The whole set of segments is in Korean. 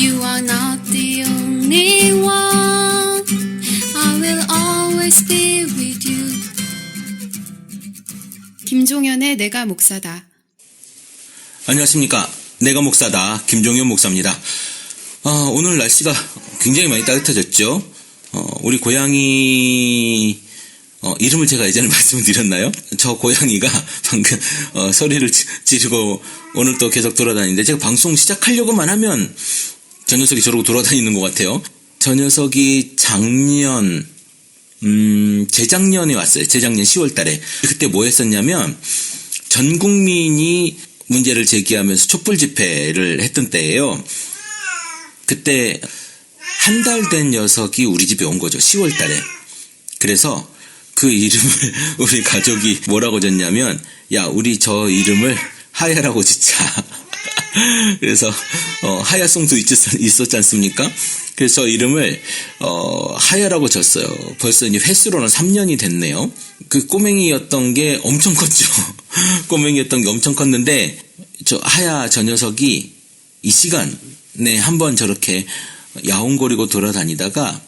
You are not the only one. I will always be with you. 김종현의 내가 목사다. 안녕하십니까. 내가 목사다. 김종현 목사입니다. 오늘 날씨가 굉장히 많이 따뜻해졌죠. 우리 고양이 이름을 제가 예전에 말씀드렸나요? 저 고양이가 방금 소리를 지르고 오늘 또 계속 돌아다니는데, 제가 방송 시작하려고만 하면 저 녀석이 저러고 돌아다니는 것 같아요. 저 녀석이 재작년에 왔어요. 재작년 10월 달에. 그때 뭐 했었냐면, 전 국민이 문제를 제기하면서 촛불 집회를 했던 때예요. 그때 한 달 된 녀석이 우리 집에 온 거죠. 10월 달에. 그래서 그 이름을 우리 가족이 뭐라고 졌냐면, 야, 우리 저 이름을 하야라고 짓자. 그래서 하야송도 있었지 않습니까? 그래서 이름을 하야라고 졌어요. 벌써 이제 횟수로는 3년이 됐네요. 그 꼬맹이였던 게 엄청 컸죠. 꼬맹이였던 게 엄청 컸는데, 하야 저 녀석이 이 시간에 한번 저렇게 야옹거리고 돌아다니다가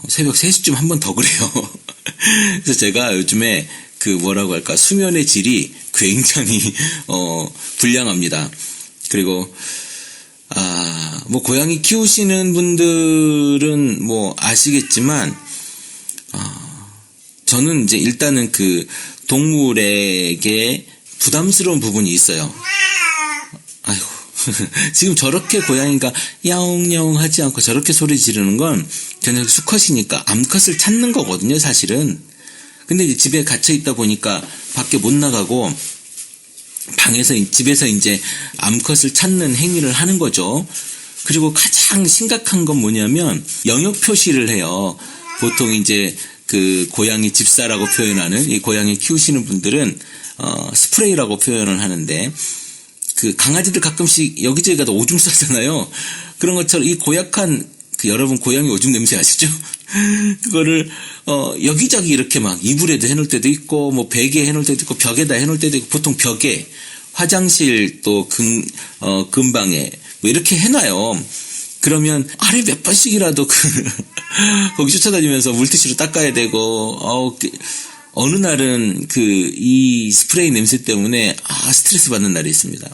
새벽 3시쯤 한 번 더 그래요. 그래서 제가 요즘에 뭐라고 할까, 수면의 질이 굉장히 불량합니다. 그리고 뭐 고양이 키우시는 분들은 뭐 아시겠지만, 저는 이제 일단은 동물에게 부담스러운 부분이 있어요. 아이고. 지금 저렇게 고양이가 야옹야옹 하지 않고 저렇게 소리 지르는 건 저녁 수컷이니까 암컷을 찾는 거거든요, 사실은. 근데 이제 집에 갇혀 있다 보니까 밖에 못 나가고 집에서 이제 암컷을 찾는 행위를 하는 거죠. 그리고 가장 심각한 건 뭐냐면, 영역 표시를 해요. 보통 이제 고양이 집사라고 표현하는, 이 고양이 키우시는 분들은 스프레이라고 표현을 하는데, 강아지들 가끔씩 여기저기 가다 오줌 싸잖아요. 그런 것처럼 이 고약한, 여러분 고양이 오줌 냄새 아시죠? 그거를 여기저기 이렇게 막 이불에도 해놓을 때도 있고, 뭐 베개에 해놓을 때도 있고, 벽에다 해놓을 때도 있고, 보통 벽에, 화장실 또 근방에 뭐 이렇게 해놔요. 그러면 하루에 몇 번씩이라도 거기 쫓아다니면서 물티슈로 닦아야 되고, 어느 날은 이 스프레이 냄새 때문에 스트레스 받는 날이 있습니다.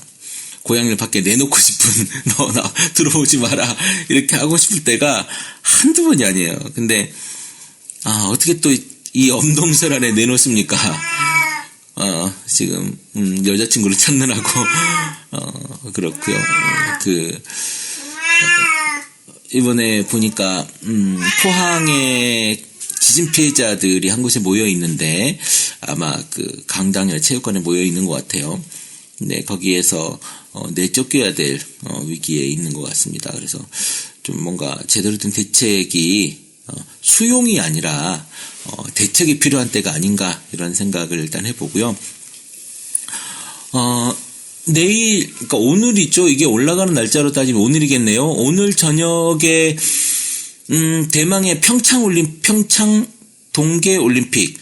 고양이를 밖에 내놓고 싶은, 너 들어오지 마라, 이렇게 하고 싶을 때가 한두 번이 아니에요. 근데 어떻게 또 이 엄동설 안에 내놓습니까? 지금 여자친구를 찾느라고 그렇고요. 이번에 보니까 포항에 지진 피해자들이 한 곳에 모여 있는데, 아마 강당이나 체육관에 모여 있는 것 같아요. 네, 거기에서 내쫓겨야 될 위기에 있는 것 같습니다. 그래서 좀 뭔가 제대로 된 대책이 수용이 아니라 대책이 필요한 때가 아닌가, 이런 생각을 일단 해보고요. 내일, 그러니까 오늘이죠. 이게 올라가는 날짜로 따지면 오늘이겠네요. 오늘 저녁에 대망의 평창 동계올림픽,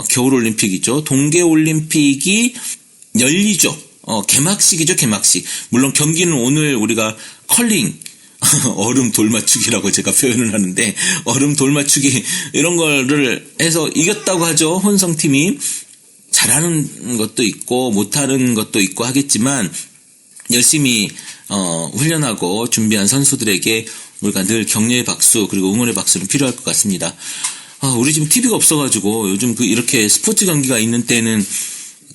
겨울올림픽이죠. 동계올림픽이 열리죠. 개막식이죠, 개막식. 물론 경기는 오늘 우리가 컬링, 얼음 돌맞추기라고 제가 표현을 하는데, 얼음 돌맞추기, 이런 거를 해서 이겼다고 하죠. 혼성팀이. 잘하는 것도 있고, 못하는 것도 있고 하겠지만, 열심히, 훈련하고 준비한 선수들에게 우리가 늘 격려의 박수, 그리고 응원의 박수는 필요할 것 같습니다. 우리 지금 TV가 없어가지고, 요즘 이렇게 스포츠 경기가 있는 때는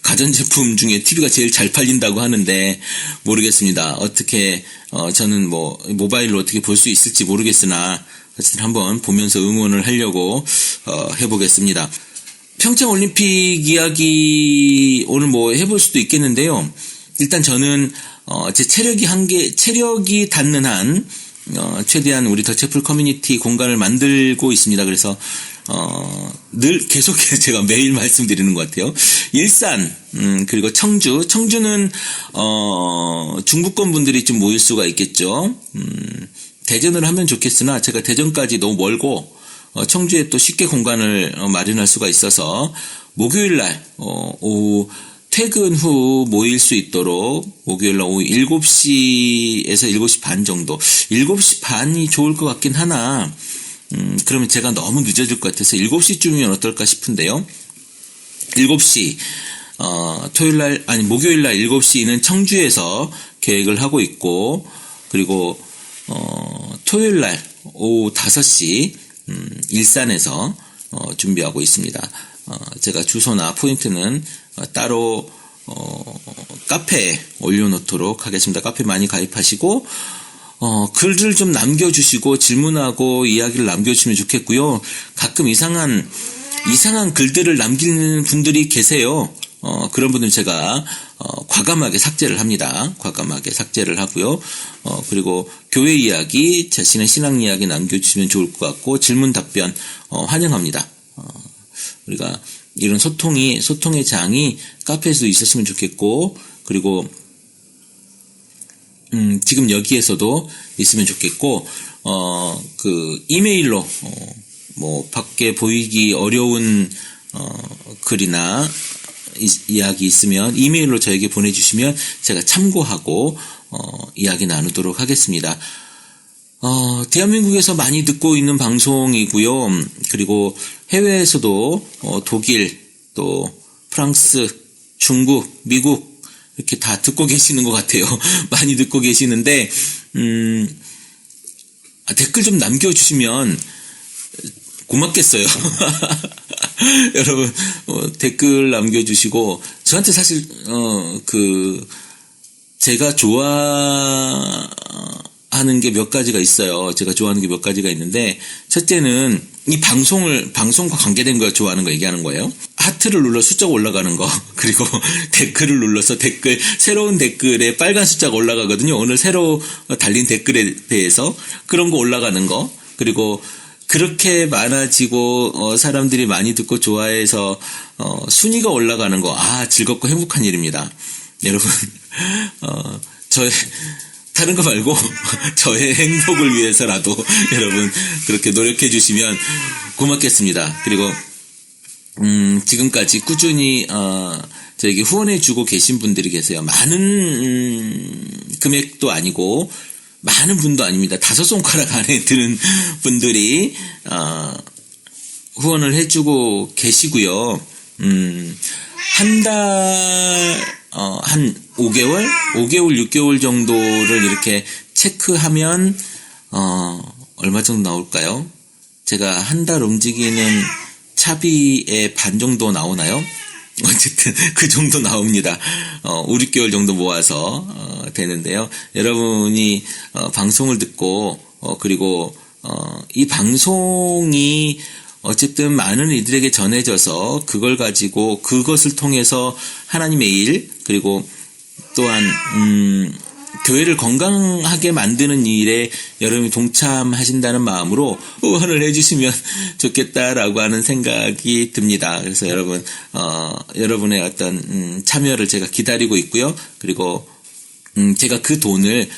가전제품 중에 TV가 제일 잘 팔린다고 하는데, 모르겠습니다. 어떻게, 저는 모바일로 어떻게 볼 수 있을지 모르겠으나, 어쨌든 한번 보면서 응원을 하려고, 해보겠습니다. 평창올림픽 이야기 오늘 해볼 수도 있겠는데요. 일단 저는, 제 체력이 닿는 한, 최대한 우리 더체풀 커뮤니티 공간을 만들고 있습니다. 그래서 늘 계속해서 제가 매일 말씀드리는 것 같아요. 일산, 그리고 청주는 중부권 분들이 좀 모일 수가 있겠죠. 대전을 하면 좋겠으나 제가 대전까지 너무 멀고 청주에 또 쉽게 공간을 마련할 수가 있어서 목요일 날 오후 퇴근 후 모일 수 있도록 목요일 날 오후 7시에서 7시 반 정도. 7시 반이 좋을 것 같긴 하나, 그러면 제가 너무 늦어질 것 같아서 7시쯤이면 어떨까 싶은데요. 7시, 목요일 날 7시는 청주에서 계획을 하고 있고, 그리고, 토요일 날 오후 5시, 일산에서, 준비하고 있습니다. 제가 주소나 포인트는 따로, 카페에 올려놓도록 하겠습니다. 카페 많이 가입하시고, 글을 좀 남겨주시고 질문하고 이야기를 남겨주시면 좋겠고요. 가끔 이상한 글들을 남기는 분들이 계세요. 그런 분들 제가 과감하게 삭제를 합니다. 과감하게 삭제를 하고요. 그리고 교회 이야기, 자신의 신앙 이야기 남겨주시면 좋을 것 같고, 질문 답변 환영합니다. 우리가 이런 소통의 장이 카페에서도 있었으면 좋겠고, 그리고 지금 여기에서도 있으면 좋겠고, 이메일로, 밖에 보이기 어려운, 글이나, 이야기 있으면 이메일로 저에게 보내주시면 제가 참고하고, 이야기 나누도록 하겠습니다. 대한민국에서 많이 듣고 있는 방송이고요. 그리고 해외에서도, 독일, 또, 프랑스, 중국, 미국, 이렇게 다 듣고 계시는 것 같아요. 많이 듣고 계시는데, 댓글 좀 남겨주시면 고맙겠어요. 여러분, 댓글 남겨주시고, 저한테 사실, 제가 좋아하는 게 몇 가지가 있어요. 제가 좋아하는 게 몇 가지가 있는데, 첫째는 이 방송과 관계된 걸 좋아하는 거 얘기하는 거예요. 하트를 눌러 숫자가 올라가는 거, 그리고 댓글을 눌러서 새로운 댓글에 빨간 숫자가 올라가거든요. 오늘 새로 달린 댓글에 대해서 그런 거 올라가는 거, 그리고 그렇게 많아지고 사람들이 많이 듣고 좋아해서 순위가 올라가는 거, 즐겁고 행복한 일입니다. 여러분, 다른 거 말고 저의 행복을 위해서라도 여러분 그렇게 노력해 주시면 고맙겠습니다. 그리고 지금까지 꾸준히 저에게 후원해 주고 계신 분들이 계세요. 많은 금액도 아니고 많은 분도 아닙니다. 5손가락 안에 드는 분들이 후원을 해주고 계시고요. 한 달, 한 5개월, 6개월 정도를 이렇게 체크하면, 얼마 정도 나올까요? 제가 한 달 움직이는 차비의 반 정도 나오나요? 어쨌든 그 정도 나옵니다. 5, 6개월 정도 모아서 되는데요. 여러분이 방송을 듣고 그리고 이 방송이 어쨌든 많은 이들에게 전해져서 그걸 가지고 그것을 통해서 하나님의 일, 그리고 또한 교회를 건강하게 만드는 일에 여러분이 동참하신다는 마음으로 후원을 해주시면 좋겠다라고 하는 생각이 듭니다. 그래서 여러분, 여러분의 어떤 참여를 제가 기다리고 있고요. 그리고 제가 그 돈을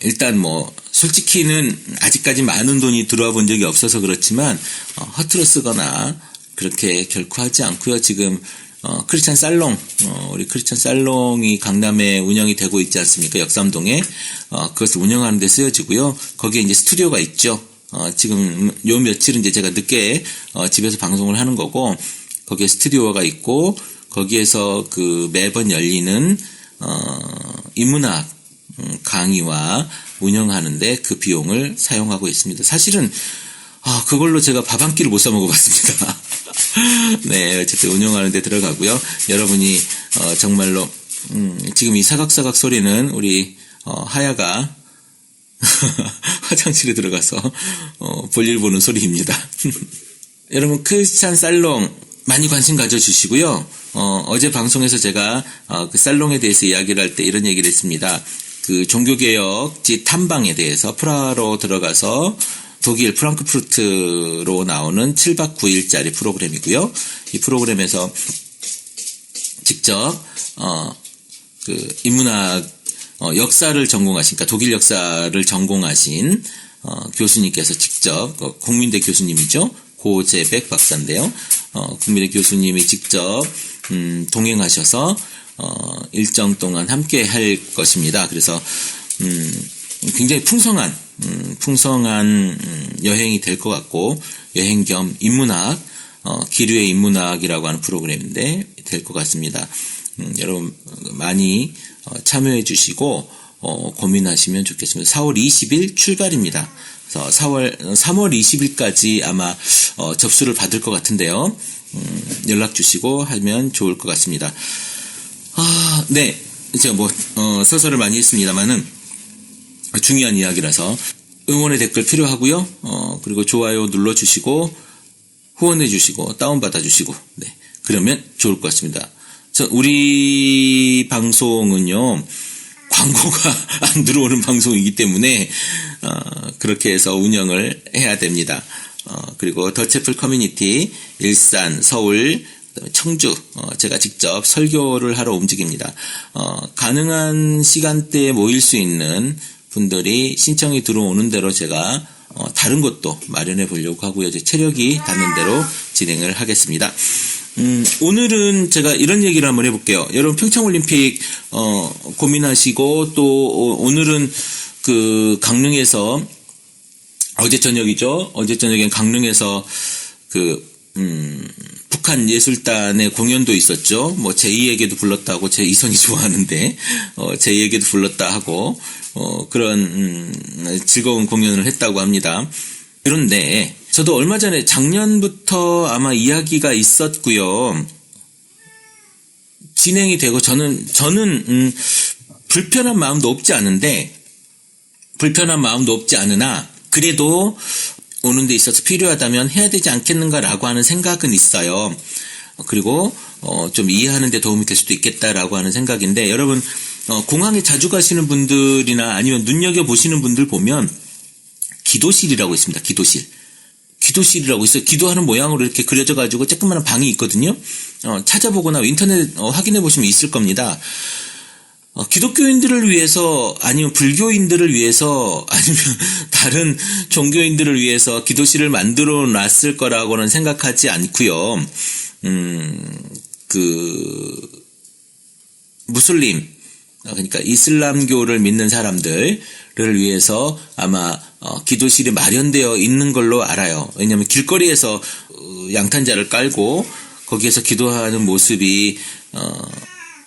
일단 솔직히는 아직까지 많은 돈이 들어와 본 적이 없어서 그렇지만 허투루 쓰거나 그렇게 결코 하지 않고요. 지금 크리스찬 살롱, 우리 크리스찬 살롱이 강남에 운영이 되고 있지 않습니까? 역삼동에. 그것을 운영하는 데 쓰여지고요. 거기에 이제 스튜디오가 있죠. 지금 요 며칠은 이제 제가 늦게 집에서 방송을 하는 거고, 거기에 스튜디오가 있고, 거기에서 매번 열리는 인문학 강의와 운영하는데 그 비용을 사용하고 있습니다. 사실은 그걸로 제가 밥 한 끼를 못 사 먹어봤습니다. 네, 어쨌든 운영하는 데 들어가고요. 여러분이 정말로 지금 이 사각사각 소리는 우리 하야가 화장실에 들어가서 볼일 보는 소리입니다. 여러분, 크리스찬 살롱 많이 관심 가져주시고요. 어제 방송에서 제가 그 살롱에 대해서 이야기를 할 때 이런 얘기를 했습니다. 그 종교개혁지 탐방에 대해서 프라하로 들어가서 독일 프랑크푸르트로 나오는 7박 9일짜리 프로그램이고요. 이 프로그램에서 직접 인문학 역사를 전공하신, 그러니까 독일 역사를 전공하신 교수님께서 직접, 국민대 교수님이죠. 고재백 박사인데요. 국민대 교수님이 직접 동행하셔서 일정 동안 함께 할 것입니다. 그래서 굉장히 풍성한 여행이 될 것 같고, 여행 겸 인문학, 기류의 인문학이라고 하는 프로그램인데 될 것 같습니다. 여러분 많이 참여해 주시고 고민하시면 좋겠습니다. 4월 20일 출발입니다. 그래서 3월 20일까지 아마 접수를 받을 것 같은데요. 연락 주시고 하면 좋을 것 같습니다. 네. 제가 서설을 많이 했습니다만은 중요한 이야기라서 응원의 댓글 필요하고요. 그리고 좋아요 눌러주시고 후원해주시고 다운받아주시고, 네, 그러면 좋을 것 같습니다. 우리 방송은요, 광고가 안 들어오는 방송이기 때문에 그렇게 해서 운영을 해야 됩니다. 그리고 더채플 커뮤니티 일산, 서울, 청주 제가 직접 설교를 하러 움직입니다. 가능한 시간대에 모일 수 있는 분들이 신청이 들어오는 대로 제가 다른 것도 마련해 보려고 하고요. 이제 체력이 닿는 대로 진행을 하겠습니다. 오늘은 제가 이런 얘기를 한번 해볼게요. 여러분 평창올림픽 고민하시고 또 오늘은 그 강릉에서 어제 저녁이죠. 어제 저녁엔 강릉에서 북한 예술단의 공연도 있었죠. 제2에게도 불렀다고, 제 이선이 좋아하는데 제2에게도 불렀다 하고 그런 즐거운 공연을 했다고 합니다. 그런데 저도 얼마 전에 작년부터 아마 이야기가 있었고요. 진행이 되고 저는 불편한 마음도 없지 않으나 그래도 오는 데 있어서 필요하다면 해야 되지 않겠는가라고 하는 생각은 있어요. 그리고 좀 이해하는 데 도움이 될 수도 있겠다라고 하는 생각인데, 여러분 공항에 자주 가시는 분들이나 아니면 눈여겨보시는 분들 보면 기도실이라고 있습니다. 기도실이라고 있어요. 기도하는 모양으로 이렇게 그려져가지고 조그마한 방이 있거든요. 찾아보거나 인터넷 확인해보시면 있을 겁니다. 기독교인들을 위해서 아니면 불교인들을 위해서 아니면 다른 종교인들을 위해서 기도실을 만들어 놨을 거라고는 생각하지 않고요. 무슬림, 그러니까 이슬람교를 믿는 사람들을 위해서 아마 기도실이 마련되어 있는 걸로 알아요. 왜냐하면 길거리에서 양탄자를 깔고 거기에서 기도하는 모습이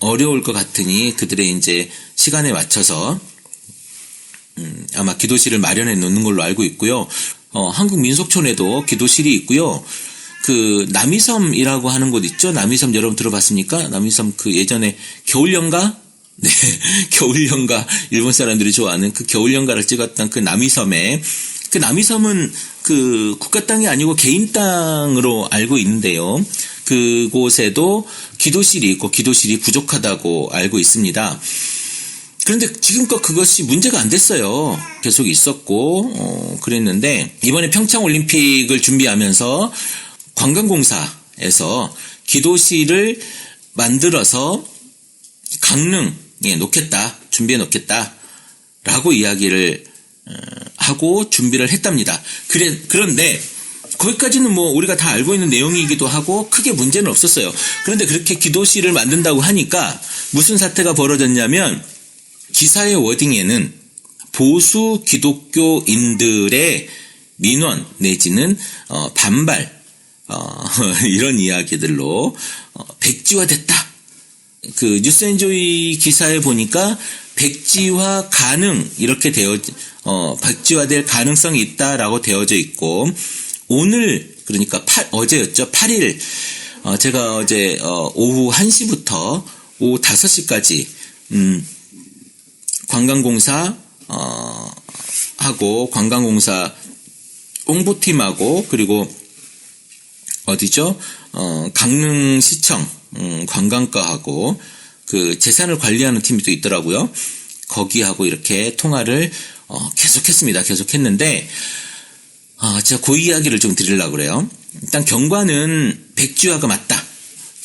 어려울 것 같으니 그들의 이제 시간에 맞춰서 아마 기도실을 마련해 놓는 걸로 알고 있고요. 한국 민속촌에도 기도실이 있고요. 남이섬이라고 하는 곳 있죠. 남이섬 여러분 들어봤습니까? 남이섬 예전에 겨울연가? 네, 겨울연가, 일본 사람들이 좋아하는 겨울연가를 찍었던 남이섬에, 남이섬은 국가 땅이 아니고 개인 땅으로 알고 있는데요. 그곳에도 기도실이 있고 기도실이 부족하다고 알고 있습니다. 그런데 지금껏 그것이 문제가 안 됐어요. 계속 있었고 그랬는데 이번에 평창올림픽을 준비하면서 관광공사에서 기도실을 만들어서 강릉에 놓겠다, 준비해 놓겠다 라고 이야기를 하고 준비를 했답니다. 그런데 거기까지는 우리가 다 알고 있는 내용이기도 하고 크게 문제는 없었어요. 그런데 그렇게 기도실을 만든다고 하니까 무슨 사태가 벌어졌냐면, 기사의 워딩에는 보수 기독교인들의 민원 내지는 반발 이런 이야기들로 백지화됐다. 뉴스엔조이 기사에 보니까 백지화 가능 이렇게 백지화될 가능성이 있다라고 되어져 있고, 오늘 그러니까 어제였죠. 8일 제가 어제 오후 1시부터 오후 5시까지 관광공사 하고 관광공사 홍보팀하고 그리고 어디죠? 강릉시청 관광과하고 재산을 관리하는 팀이 또 있더라고요. 거기하고 이렇게 통화를 계속했는데 제가 그 이야기를 좀 드리려고 그래요. 일단 경과는 백지화가 맞다.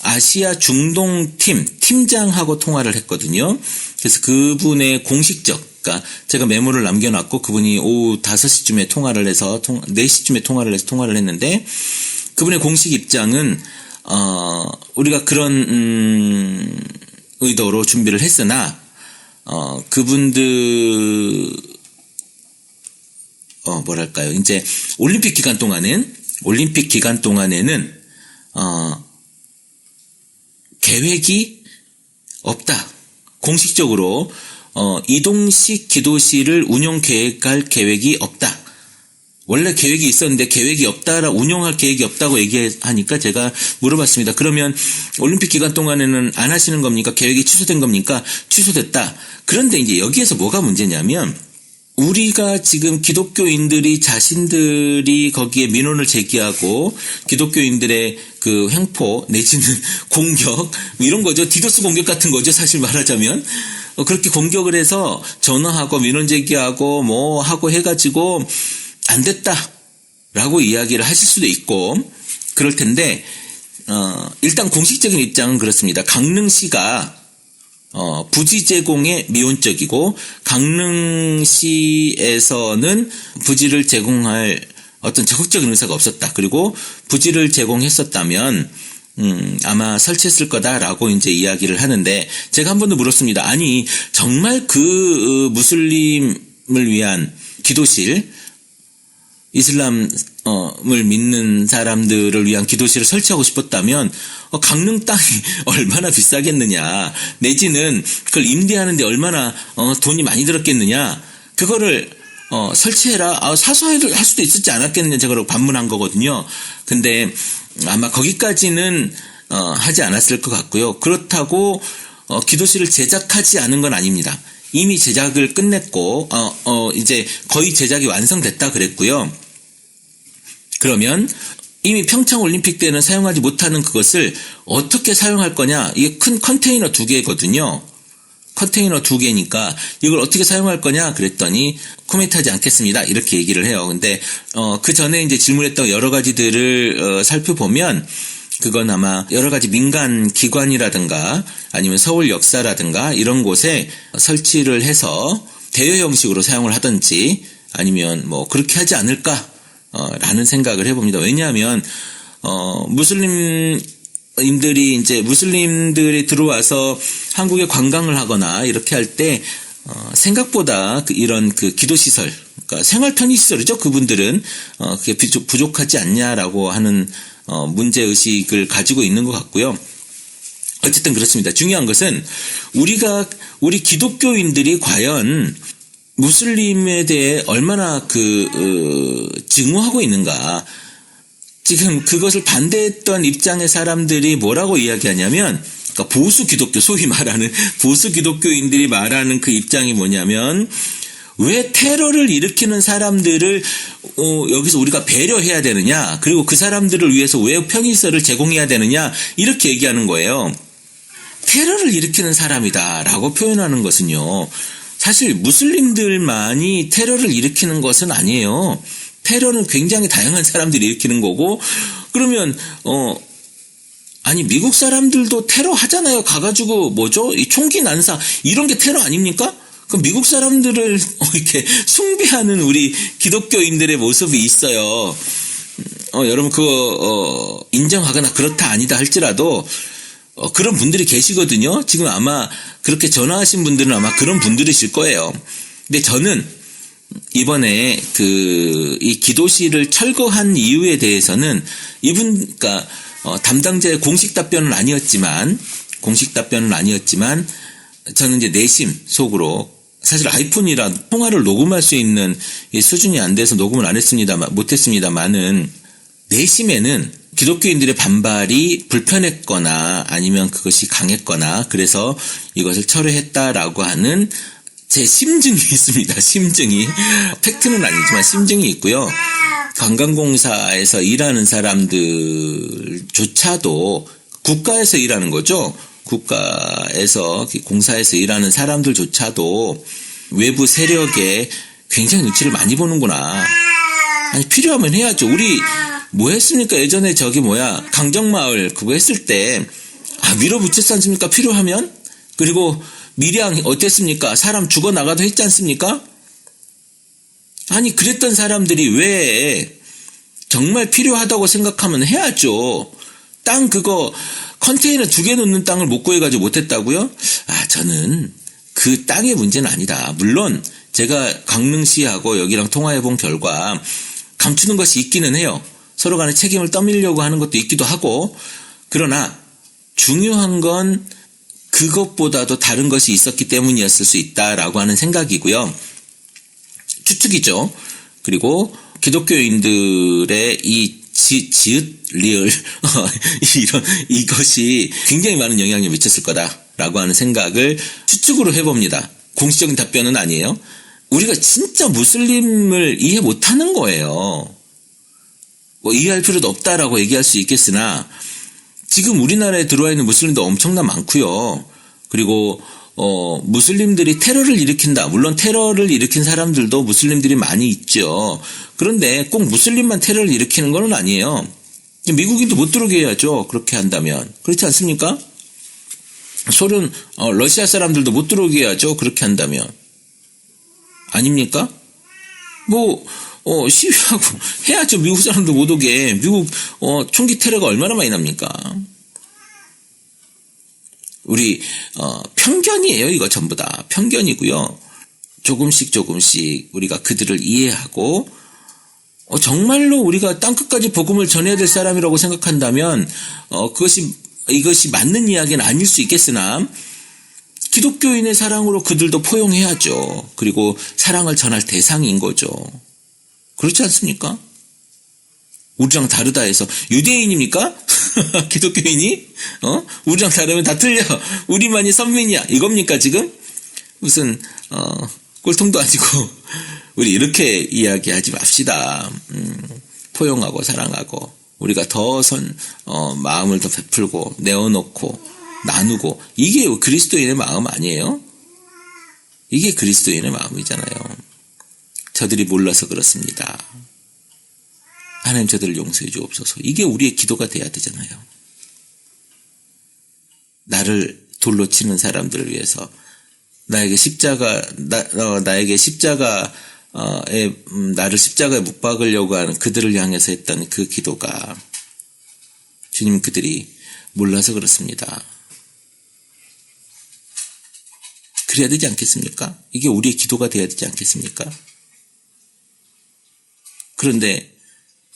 아시아 중동 팀장하고 통화를 했거든요. 그래서 그분의 그러니까 제가 메모를 남겨놨고 그분이 오후 5시쯤에 통화를 해서 4시쯤에 통화를 했는데, 그분의 공식 입장은 우리가 그런 의도로 준비를 했으나 그분들 뭐랄까요? 이제 올림픽 기간 동안에는 계획이 없다. 공식적으로 이동식 기도실을 운영 계획할 계획이 없다. 원래 계획이 있었는데 계획이 없다라 운영할 계획이 없다고 얘기하니까 제가 물어봤습니다. 그러면 올림픽 기간 동안에는 안 하시는 겁니까? 계획이 취소된 겁니까? 취소됐다. 그런데 이제 여기에서 뭐가 문제냐면 우리가 지금 기독교인들이 자신들이 거기에 민원을 제기하고 기독교인들의 그 횡포 내지는 공격 이런 거죠. 디도스 공격 같은 거죠. 사실 말하자면 그렇게 공격을 해서 전화하고 민원 제기하고 뭐 하고 해가지고 안 됐다라고 이야기를 하실 수도 있고 그럴 텐데 일단 공식적인 입장은 그렇습니다. 강릉시가 부지 제공에 미온적이고 강릉시에서는 부지를 제공할 어떤 적극적인 의사가 없었다. 그리고 부지를 제공했었다면 아마 설치했을 거다라고 이제 이야기를 하는데 제가 한 번 더 물었습니다. 아니 정말 그 무슬림을 위한 기도실 이슬람을 믿는 사람들을 위한 기도실을 설치하고 싶었다면 강릉 땅이 얼마나 비싸겠느냐 내지는 그걸 임대하는데 얼마나 돈이 많이 들었겠느냐 그거를 설치해라 사서 할 수도 있었지 않았겠느냐 제가 반문한 거거든요. 근데 아마 거기까지는 하지 않았을 것 같고요. 그렇다고 기도실을 제작하지 않은 건 아닙니다. 이미 제작을 끝냈고 이제 거의 제작이 완성됐다 그랬고요. 그러면 이미 평창 올림픽 때는 사용하지 못하는 그것을 어떻게 사용할 거냐? 이게 큰 컨테이너 2개거든요. 컨테이너 2개니까 이걸 어떻게 사용할 거냐? 그랬더니 코멘트하지 않겠습니다. 이렇게 얘기를 해요. 근데 그 전에 이제 질문했던 여러 가지들을 살펴보면 그건 아마 여러 가지 민간 기관이라든가 아니면 서울 역사라든가 이런 곳에 설치를 해서 대여 형식으로 사용을 하든지 아니면 뭐 그렇게 하지 않을까 라는 생각을 해봅니다. 왜냐하면 무슬림들이 들어와서 한국에 관광을 하거나 이렇게 할 때 생각보다 이런 그 기도시설 그러니까 생활 편의시설이죠. 그분들은 그게 부족하지 않냐라고 하는 문제의식을 가지고 있는 것 같고요. 어쨌든 그렇습니다. 중요한 것은 우리 기독교인들이 과연 무슬림에 대해 얼마나 증오하고 있는가. 지금 그것을 반대했던 입장의 사람들이 뭐라고 이야기하냐면, 그러니까 보수 기독교, 소위 말하는 보수 기독교인들이 말하는 그 입장이 뭐냐면, 왜 테러를 일으키는 사람들을 여기서 우리가 배려해야 되느냐, 그리고 그 사람들을 위해서 왜 편의시설을 제공해야 되느냐, 이렇게 얘기하는 거예요. 테러를 일으키는 사람이다라고 표현하는 것은요, 사실 무슬림들만이 테러를 일으키는 것은 아니에요. 테러는 굉장히 다양한 사람들이 일으키는 거고, 그러면 아니 미국 사람들도 테러 하잖아요. 가가지고 뭐죠? 이 총기 난사 이런 게 테러 아닙니까? 그럼 미국 사람들을 이렇게 숭배하는 우리 기독교인들의 모습이 있어요. 여러분 그거 인정하거나 그렇다 아니다 할지라도 그런 분들이 계시거든요. 지금 아마 그렇게 전화하신 분들은 아마 그런 분들이실 거예요. 근데 저는 이번에 이 기도실을 철거한 이유에 대해서는 그러니까 담당자의 공식 답변은 아니었지만 저는 이제 내심 속으로 사실 아이폰이라 통화를 녹음할 수 있는 수준이 안 돼서 녹음을 못했습니다만은 내심에는 기독교인들의 반발이 불편했거나 아니면 그것이 강했거나 그래서 이것을 철회했다라고 하는 제 심증이 있습니다. 심증이. 팩트는 아니지만 심증이 있고요. 관광공사에서 일하는 사람들조차도 국가에서 일하는 거죠. 국가에서 공사에서 일하는 사람들조차도 외부 세력에 굉장히 눈치를 많이 보는구나. 아니 필요하면 해야죠. 우리 뭐 했습니까? 예전에 강정마을 그거 했을 때 밀어붙였지 않습니까? 필요하면? 그리고 밀양 어땠습니까? 사람 죽어나가도 했지 않습니까? 아니 그랬던 사람들이 왜 정말 필요하다고 생각하면 해야죠. 땅 그거 컨테이너 2개 놓는 땅을 못 구해가지고 못했다고요? 저는 그 땅의 문제는 아니다. 물론 제가 강릉시하고 여기랑 통화해본 결과 감추는 것이 있기는 해요. 서로 간에 책임을 떠밀려고 하는 것도 있기도 하고, 그러나 중요한 건 그것보다도 다른 것이 있었기 때문이었을 수 있다라고 하는 생각이고요. 추측이죠. 그리고 기독교인들의 이 지읒 리을 이것이 굉장히 많은 영향을 미쳤을 거다라고 하는 생각을 추측으로 해봅니다. 공식적인 답변은 아니에요. 우리가 진짜 무슬림을 이해 못하는 거예요. 뭐 이해할 필요도 없다라고 얘기할 수 있겠으나 지금 우리나라에 들어와 있는 무슬림도 엄청나 많고요. 그리고 무슬림들이 테러를 일으킨다. 물론 테러를 일으킨 사람들도 무슬림들이 많이 있죠. 그런데 꼭 무슬림만 테러를 일으키는 건 아니에요. 미국인도 못 들어오게 해야죠. 그렇게 한다면. 그렇지 않습니까? 소련, 러시아 사람들도 못 들어오게 해야죠. 그렇게 한다면. 아닙니까? 시위하고 해야죠. 미국 사람들 못 오게. 미국 총기 테러가 얼마나 많이 납니까? 우리 편견이에요. 이거 전부 다 편견이고요. 조금씩 우리가 그들을 이해하고 정말로 우리가 땅끝까지 복음을 전해야 될 사람이라고 생각한다면 이것이 맞는 이야기는 아닐 수 있겠으나 기독교인의 사랑으로 그들도 포용해야죠. 그리고 사랑을 전할 대상인 거죠. 그렇지 않습니까? 우리랑 다르다 해서 유대인입니까? 기독교인이? 우리랑 다르면 다 틀려. 우리만이 선민이야. 이겁니까 지금? 무슨 꼴통도 아니고 우리 이렇게 이야기하지 맙시다. 포용하고 사랑하고 우리가 더 마음을 더 베풀고 내어놓고 나누고 이게 그리스도인의 마음 아니에요? 이게 그리스도인의 마음이잖아요. 저들이 몰라서 그렇습니다. 하나님 저들을 용서해 주옵소서. 이게 우리의 기도가 돼야 되잖아요. 나를 돌로 치는 사람들을 위해서 나에게 나를 십자가에 못 박으려고 하는 그들을 향해서 했던 그 기도가 주님 그들이 몰라서 그렇습니다. 그래야 되지 않겠습니까? 이게 우리의 기도가 돼야 되지 않겠습니까? 그런데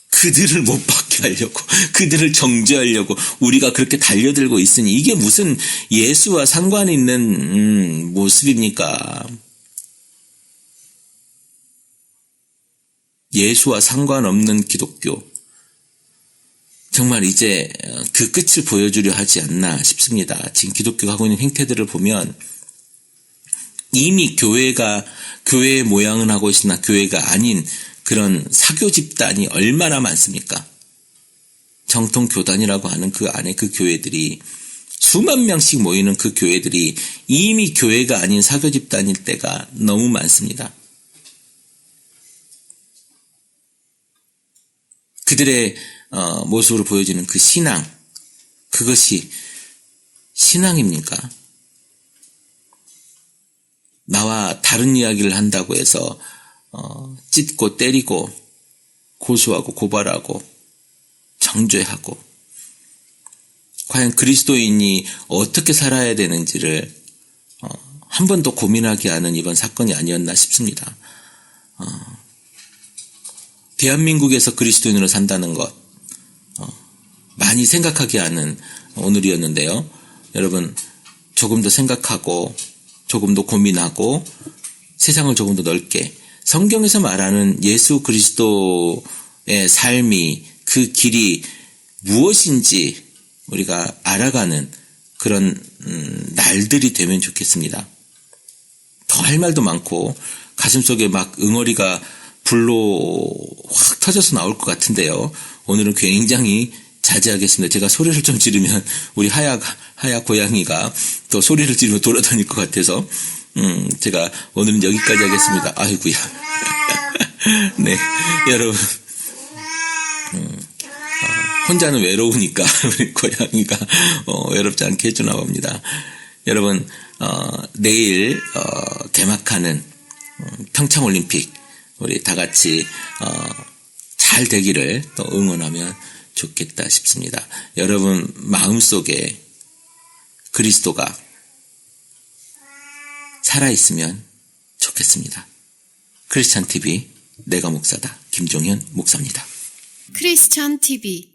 그들을 못 받게 하려고, 그들을 정죄하려고 우리가 그렇게 달려들고 있으니 이게 무슨 예수와 상관 있는 모습입니까? 예수와 상관없는 기독교. 정말 이제 그 끝을 보여주려 하지 않나 싶습니다. 지금 기독교가 하고 있는 행태들을 보면 이미 교회의 모양은 하고 있으나 교회가 아닌 그런 사교 집단이 얼마나 많습니까? 정통 교단이라고 하는 그 안에 그 교회들이 수만 명씩 모이는 그 교회들이 이미 교회가 아닌 사교 집단일 때가 너무 많습니다. 그들의 모습으로 보여지는 그 신앙, 그것이 신앙입니까? 나와 다른 이야기를 한다고 해서 찢고 때리고 고소하고 고발하고 정죄하고 과연 그리스도인이 어떻게 살아야 되는지를 한 번 더 고민하게 하는 이번 사건이 아니었나 싶습니다. 대한민국에서 그리스도인으로 산다는 것 많이 생각하게 하는 오늘이었는데요. 여러분 조금 더 생각하고 조금 더 고민하고 세상을 조금 더 넓게 성경에서 말하는 예수 그리스도의 삶이 그 길이 무엇인지 우리가 알아가는 그런 날들이 되면 좋겠습니다. 더 할 말도 많고 가슴속에 막 응어리가 불로 확 터져서 나올 것 같은데요. 오늘은 굉장히 자제하겠습니다. 제가 소리를 좀 지르면 우리 하야 고양이가 또 소리를 지르며 돌아다닐 것 같아서 제가 오늘은 여기까지 하겠습니다. 아이고야. 네, 여러분 혼자는 외로우니까 우리 고양이가 외롭지 않게 해주나 봅니다. 여러분 내일 개막하는 평창올림픽 우리 다 같이 잘 되기를 또 응원하면 좋겠다 싶습니다. 여러분 마음속에 그리스도가 살아있으면 좋겠습니다. 크리스찬 TV 내가 목사다 김종현 목사입니다. 크리스찬 TV